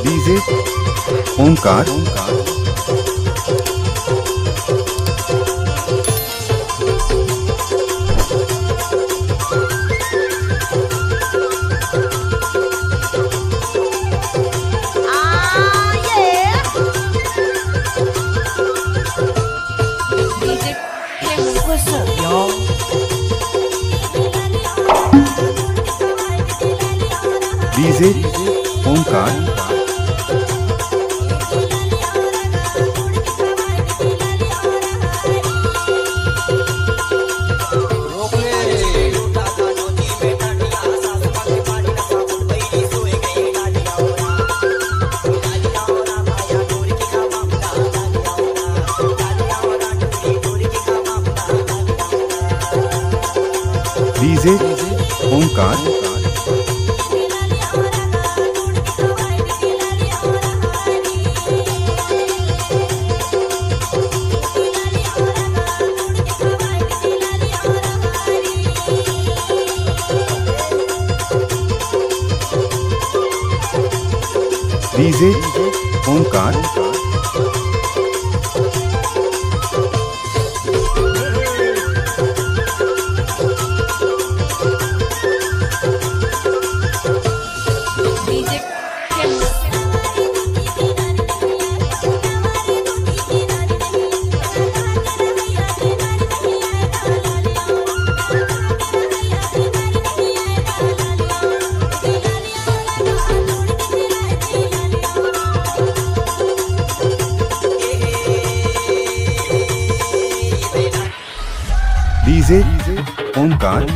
DJ ओंकार DJ ओंकार DJ ओंकार DJ ओंकार DJ ओंकार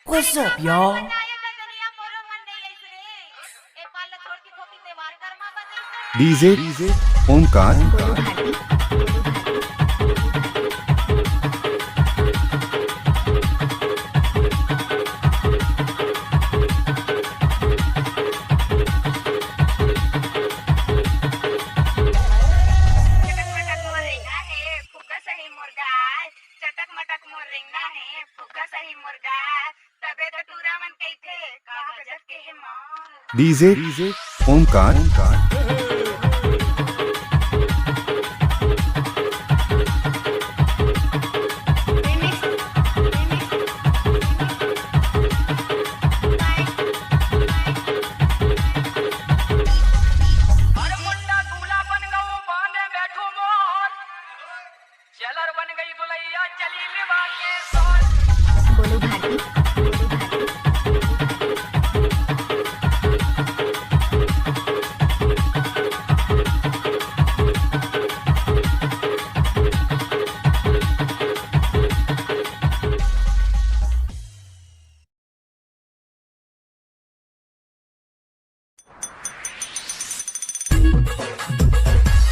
What's up, y'all? DJ ओंकार DJ ओंकार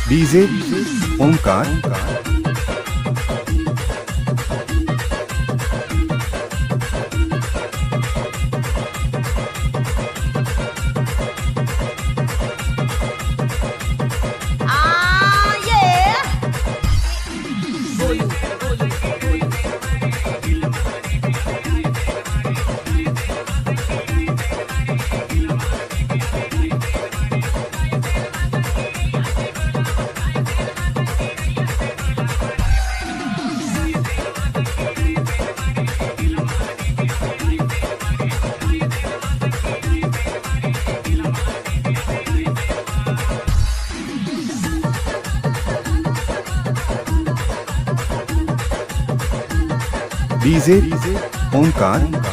DJ ओंकार DJ ओंकार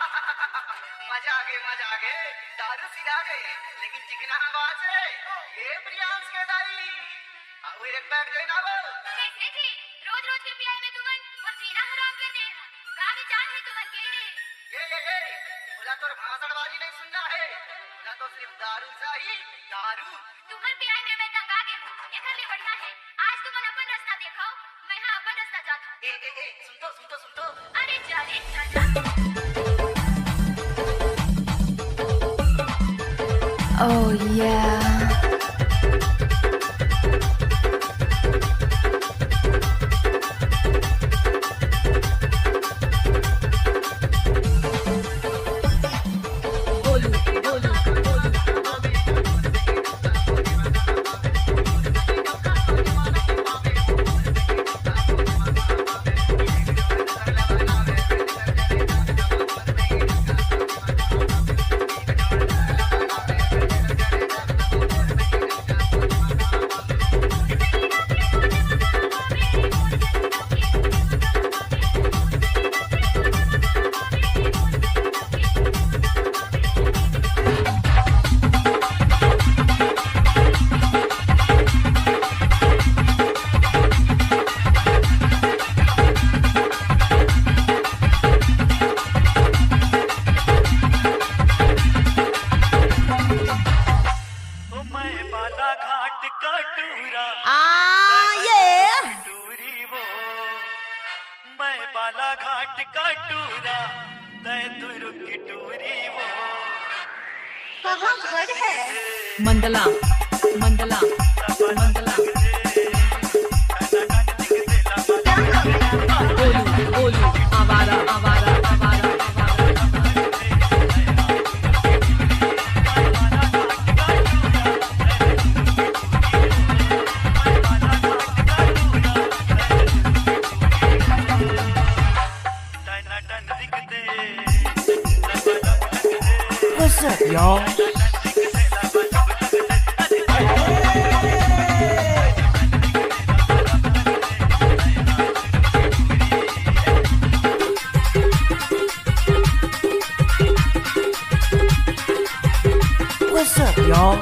मजा आ गए मजा आ गए दारू सिला गए लेकिन चिकना आवाज है ये प्रियांश के दाई अब एक बैठ गए ना वो कैसे जी रोज रोज के पियाई में तुमन और जीना हराम कर दे का विचार है तुमन के ये बोला तो भाषणबाजी नहीं सुनना है बोला तो सिर्फ दारू चाहिए दारू तुम्हार पियाई में मैं तंग आ गई हूं एकर ले बढ़िया है आज तुमन अपन रास्ता देखो मैं हां अपन रास्ता जात हूं ए सुन तो अरे जा Oh yeah. बालाघाट का टूरा तय तुरुक की टूरी वो कहां घर है मंडला मंडला मंडला बोलू बोलू आवारा आवारा आवारा What's up, y'all? What's up, y'all?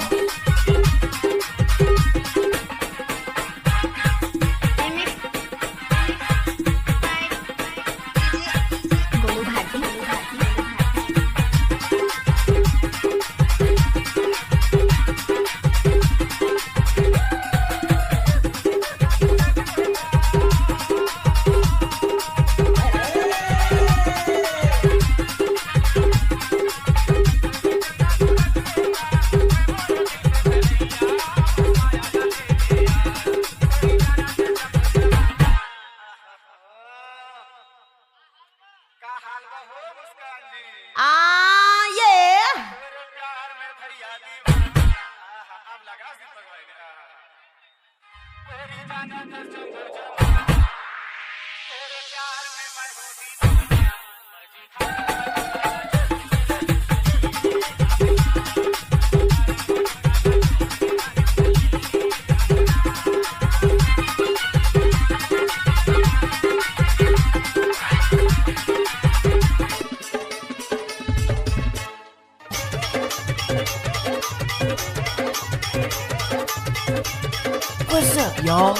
What's up, y'all?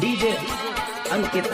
DJ Ankit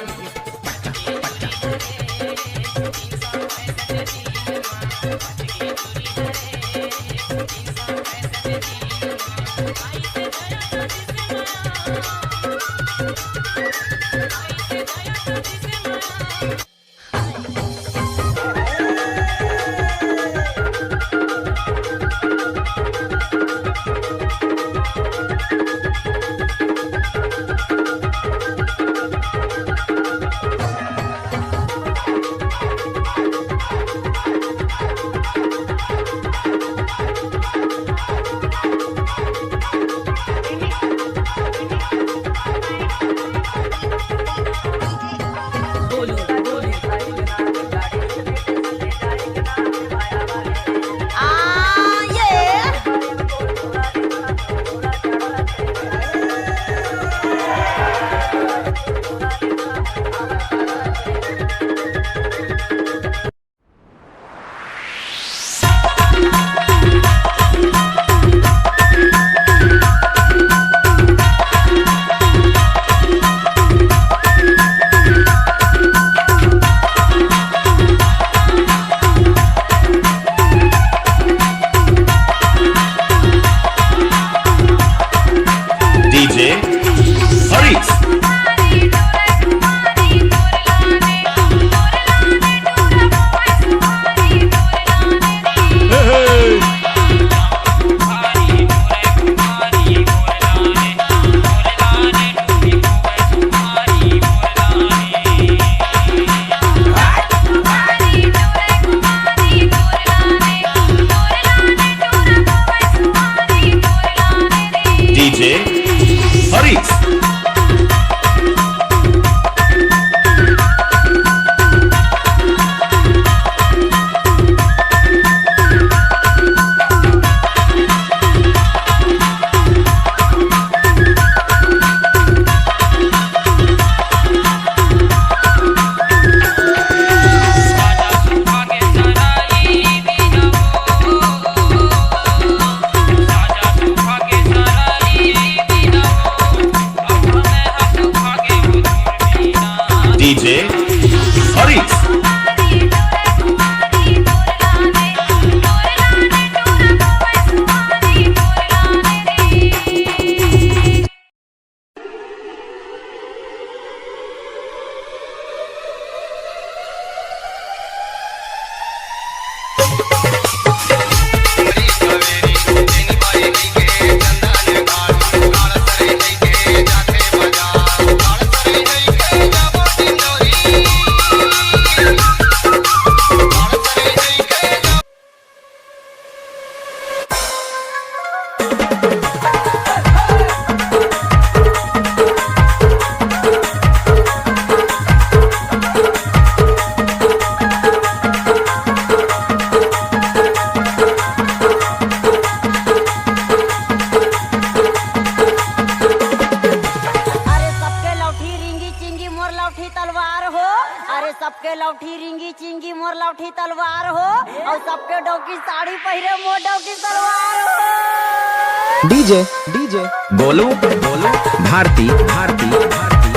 और सबके डोकी साड़ी पहिरे मोर डोकी सलवार हो। डीजे डीजे गोलू गोलू भारती भारती भारती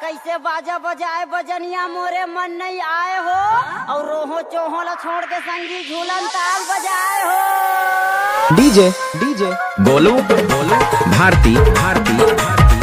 कैसे बाजा बजाए बजनिया मोरे मन नहीं आए हो और रोहो चोहो ला छोड़ के संगी झूलन ताल बजाए हो। डीजे डीजे गोलू गोलू भारती भारती भारती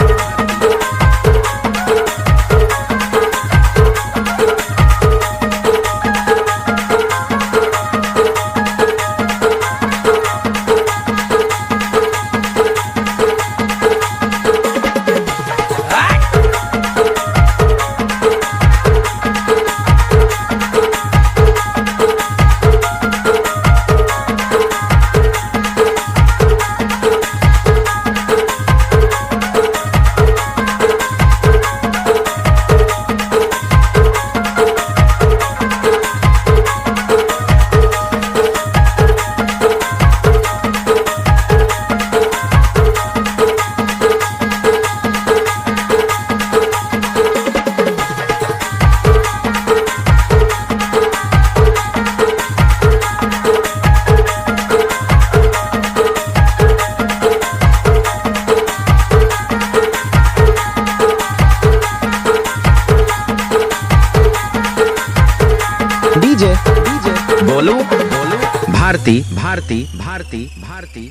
डीजे डीजे गोलू गोलू भारती भारती भारती भारती